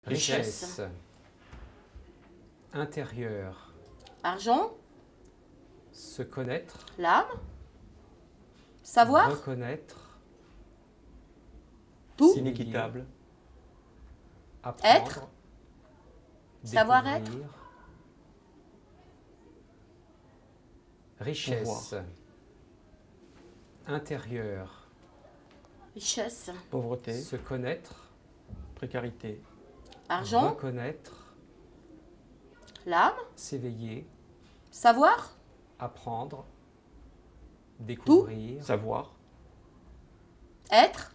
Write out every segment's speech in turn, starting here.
Richesse. Intérieur. Argent. Se connaître. L'âme. Savoir. Reconnaître. Tout. Inéquitable. Apprendre. Être. Savoir-être. Découvrir. Richesse. Pouvoir. Intérieur. Richesse. Pauvreté. Se connaître. Précarité. Argent. Reconnaître. L'âme. S'éveiller. Savoir. Apprendre. Découvrir. Savoir. Être.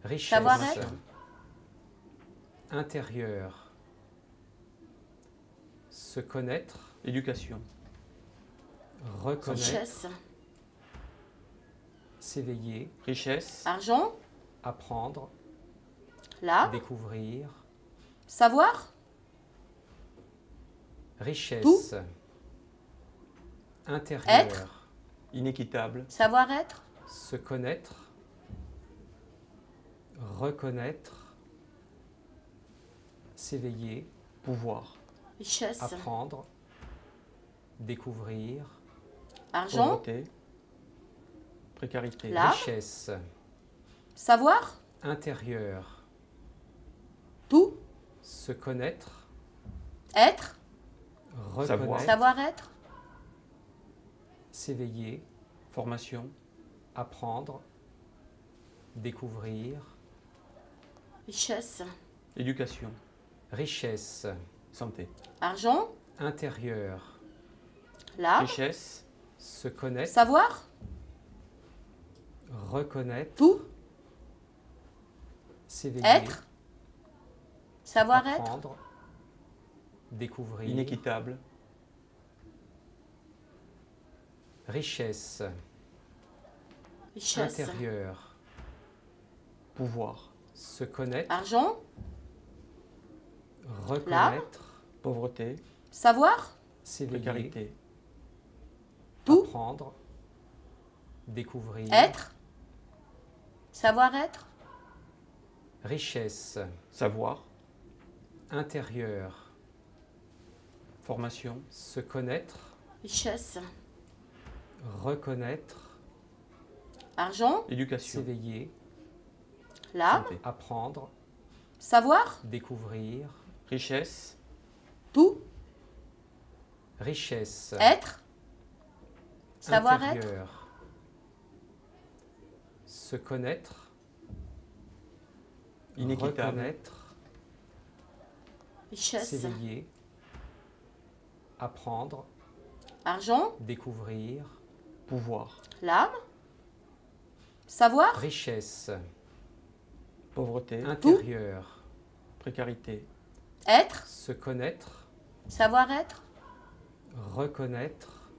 Richesse. Savoir-être. Intérieur. Se connaître. Éducation. Reconnaître. Richesse. S'éveiller. Richesse. Argent. Apprendre. L'âme. Découvrir. Savoir. Richesse. Intérieur. Être. Inéquitable. Savoir-être. Se connaître. Reconnaître. S'éveiller. Pouvoir. Richesse. Apprendre. Découvrir. Argent. Pauvreté. Précarité. L'âme. Richesse. Savoir. Intérieur. Tout. Se connaître. Être. Reconnaître. Savoir-être. S'éveiller. Formation. Apprendre. Découvrir. Richesse. Éducation. Richesse. Santé. Argent. Intérieur. L'âme. Richesse. Se connaître. Savoir. Reconnaître. Tout. S'éveiller. Être. Savoir-être. Apprendre. Découvrir. Inéquitable. Richesse. Richesse. Intérieur. Pouvoir. Se connaître. Argent. Reconnaître. Pauvreté. Savoir. S'éveiller. Précarité. Tout. Apprendre. Découvrir. Être. Savoir-être. Richesse. Savoir. Intérieur. Formation. Se connaître. Richesse. Reconnaître. Argent. Éducation. S'éveiller. L'âme. Santé. Apprendre. Savoir. Découvrir. Richesse. Tout. Richesse. Être. Savoir-être. Intérieur. Se connaître. Inéquitable. Reconnaître. Richesse. S'éveiller. Apprendre. Argent. Découvrir. Pouvoir. L'âme. Savoir. Richesse. Pauvreté. Intérieur. Précarité. Être. Se connaître. Savoir-être. Reconnaître.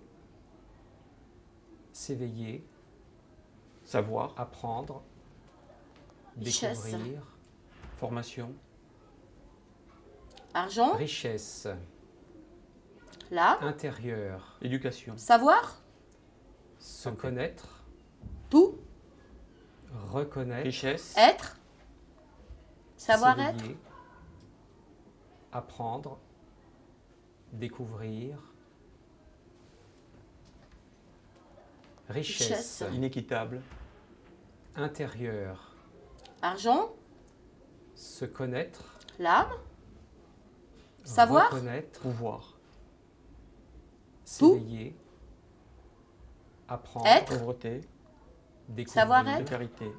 S'éveiller. Savoir. Apprendre. Richesse. Découvrir. Formation. Argent. Richesse. L'âme. Intérieur. Éducation. Savoir. Se Santé. connaître. Tout. Reconnaître. Richesse. Être. Savoir-être. S'éveiller. Apprendre. Découvrir. Richesse. Richesse. Inéquitable. Intérieur. Argent. Se connaître. L'âme. Savoir. Reconnaître. Pouvoir. S'éveiller. Apprendre. Être. Pauvreté. Découvrir. Savoir-être. Précarité.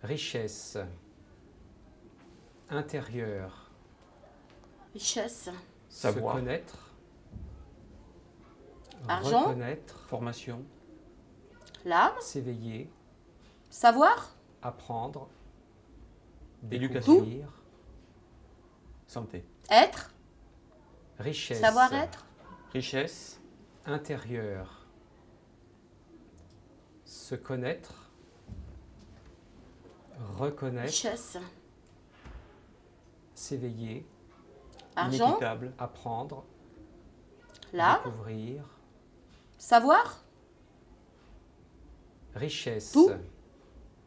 Richesse. Intérieur. Richesse. Savoir. Se connaître. Argent. Reconnaître. Formation. L'âme. S'éveiller. Savoir. Apprendre. Éducation. Découvrir. Santé. Être. Richesse. Savoir-être. Richesse. Intérieur. Se connaître. Reconnaître. Richesse. S'éveiller. Argent. Inéquitable. Apprendre. L'âme. Découvrir. Savoir. Richesse. Tout.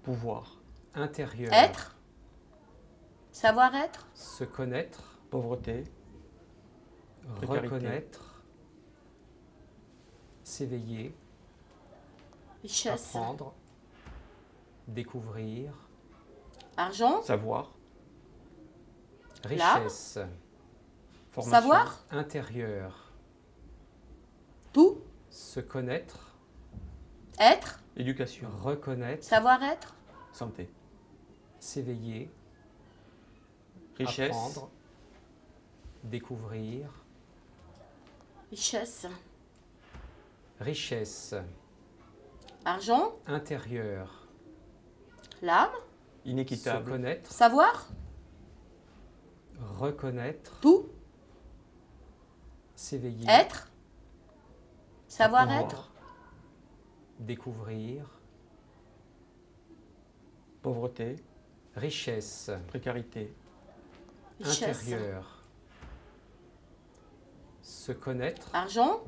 Pouvoir. Intérieur. Être. Savoir-être. se connaître, pauvreté, précarité. reconnaître, s'éveiller, Richesse. apprendre, découvrir, Argent. Savoir, richesse, formation, Savoir. intérieur, Tout. se connaître, Être. éducation, reconnaître, Savoir-être. santé, s'éveiller, richesse, apprendre, découvrir, Richesse. richesse, Argent. intérieur, L'âme. se inéquitable, connaître, Savoir. reconnaître, Tout. s'éveiller, Être. Savoir-être. apprendre, découvrir, pauvreté, richesse, précarité, Richesse. intérieur, se connaître, Argent.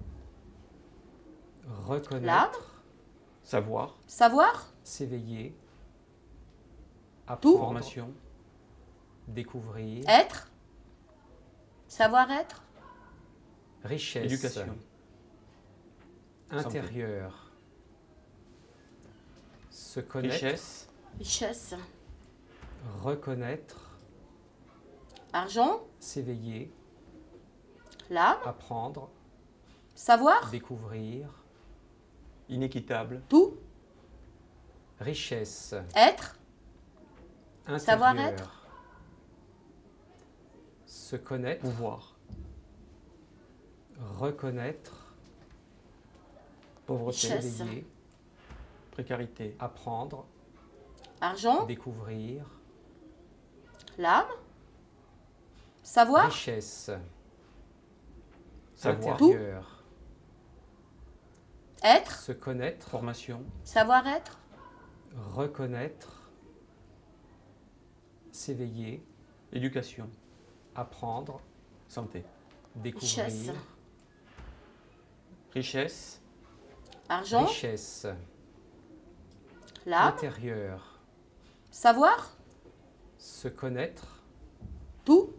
reconnaître, savoir, Savoir. s'éveiller, Tout. apprendre, formation, découvrir, Être. Savoir-être. richesse, éducation, intérieur, se connaître, richesse, Richesse. reconnaître, Argent. s'éveiller, L'âme. apprendre, Savoir. découvrir, inéquitable, Tout. richesse, Être. intérieur, Savoir-être. se connaître, pouvoir, reconnaître, pauvreté, Richesse. s'éveiller, précarité, apprendre, Argent. découvrir, L'âme. Savoir. richesse, savoir, intérieur, Être. se connaître, formation, Savoir-être. reconnaître, s'éveiller, éducation, apprendre, santé, découvrir, Richesse. richesse, Argent. richesse, L'âme. intérieur, Savoir. se connaître, Tout.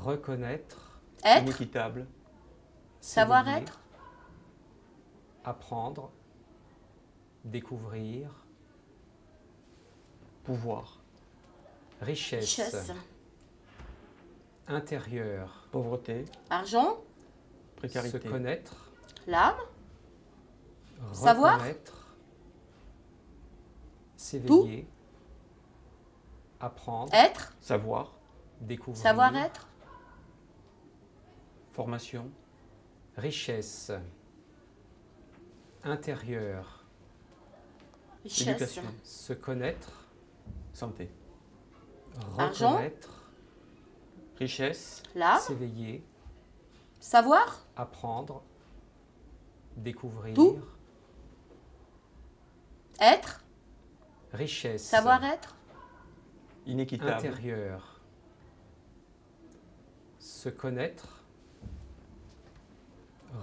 reconnaître, Être. inéquitable, s'éveiller, Savoir-être. apprendre, découvrir, pouvoir, richesse, Richesse. intérieur, pauvreté, Argent. se précarité, connaître, L'âme. Savoir. reconnaître, s'éveiller, apprendre, Être. savoir, découvrir, Savoir-être. formation, richesse, intérieur, Richesse. éducation, se connaître, santé, Argent. reconnaître, richesse, L'âme. s'éveiller, Savoir. apprendre, découvrir, Tout. Être. richesse, Savoir-être. inéquitable, intérieur, se connaître,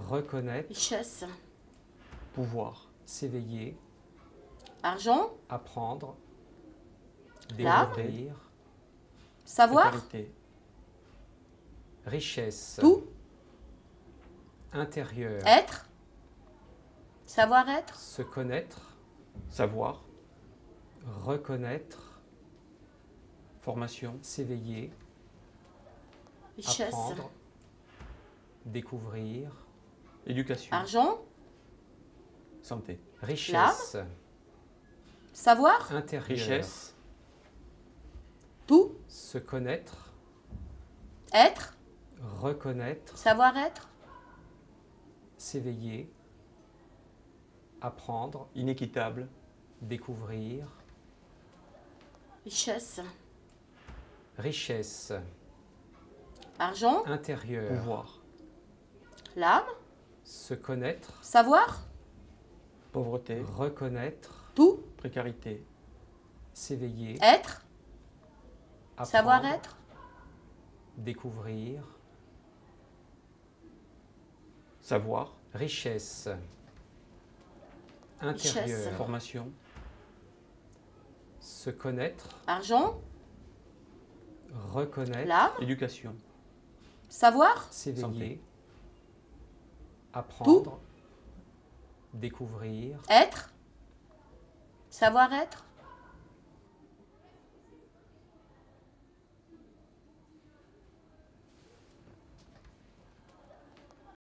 reconnaître, Richesse. pouvoir, s'éveiller, Argent. apprendre, L'âme. découvrir, Savoir. précarité, richesse, Tout. intérieur, Être. Savoir-être. se connaître, savoir, reconnaître, formation, s'éveiller, Richesse. apprendre, découvrir, éducation, Argent. santé, richesse, Savoir. intérieur, richesse, Tout. se connaître, Être. reconnaître, Savoir-être. s'éveiller, apprendre, inéquitable, découvrir, Richesse. richesse, Argent. intérieur, pouvoir, L'âme. se connaître, Savoir. pauvreté, reconnaître, Tout. précarité, s'éveiller, Être. apprendre, Savoir-être. découvrir, savoir, richesse, Richesse. intérieur, formation, se connaître, Argent. reconnaître, l'âme, éducation, savoir, s'éveiller, Santé. apprendre, découvrir, être, savoir-être,